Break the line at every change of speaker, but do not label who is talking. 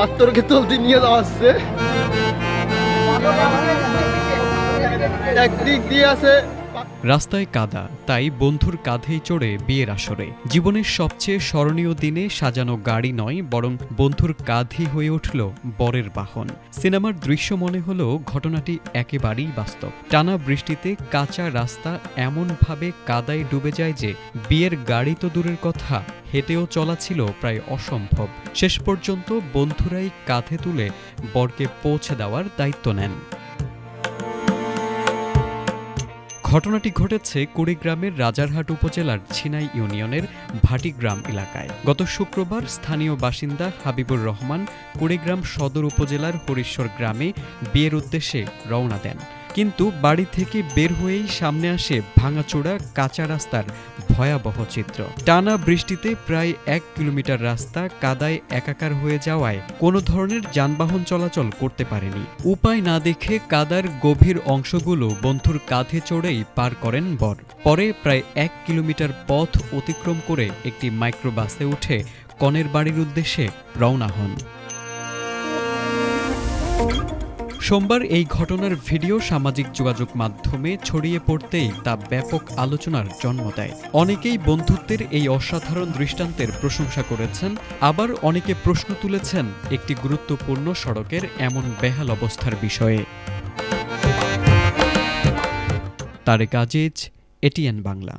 পাত্রকে তুলতে নিয়ে যাওয়া হচ্ছে। একদিক দিয়ে আছে
রাস্তায় কাদা, তাই বন্ধুর কাঁধেই চড়ে বিয়ের আসরে। জীবনের সবচেয়ে স্মরণীয় দিনে সাজানো গাড়ি নয়, বরং বন্ধুর কাঁধই হয়ে উঠল বরের বাহন। সিনেমার দৃশ্য মনে হলেও ঘটনাটি একেবারেই বাস্তব। টানা বৃষ্টিতে কাঁচা রাস্তা এমনভাবে কাদায় ডুবে যায় যে বিয়ের গাড়ি তো দূরের কথা, হেঁটেও চলা ছিল প্রায় অসম্ভব। শেষ পর্যন্ত বন্ধুরাই কাঁধে তুলে বরকে পৌঁছে দেওয়ার দায়িত্ব নেন। ঘটনাটি ঘটেছে কুড়িগ্রামের রাজারহাট উপজেলার ছিনাই ইউনিয়নের ভাটিগ্রাম এলাকায়। গত শুক্রবার স্থানীয় বাসিন্দা হাবিবুর রহমান কুড়িগ্রাম সদর উপজেলার হরিশ্বর গ্রামে বিয়ের উদ্দেশ্যে রওনা দেন, কিন্তু বাড়ি থেকে বের হয়েই সামনে আসে ভাঙাচোরা কাঁচা রাস্তার ভয়াবহ চিত্র। টানা বৃষ্টিতে প্রায় 1 কিলোমিটার রাস্তা কাদায় একাকার হয়ে যাওয়ায় কোনো ধরনের যানবাহন চলাচল করতে পারেনি। উপায় না দেখে কাদার গভীর অংশগুলো বন্ধুর কাঁধে চড়েই পার করেন বর। পরে প্রায় 1 কিলোমিটার পথ অতিক্রম করে একটি মাইক্রোবাসে উঠে কনের বাড়ির উদ্দেশ্যে রওনা হন। সোমবার এই ঘটনার ভিডিও সামাজিক যোগাযোগ মাধ্যমে ছড়িয়ে পড়তেই তা ব্যাপক আলোচনার জন্ম দেয়। অনেকেই বন্ধুত্বের এই অসাধারণ দৃষ্টান্তের প্রশংসা করেছেন, আবার অনেকে প্রশ্ন তুলেছেন একটি গুরুত্বপূর্ণ সড়কের এমন বেহাল অবস্থার বিষয়ে। তারেক আজিজ, এটিএন বাংলা।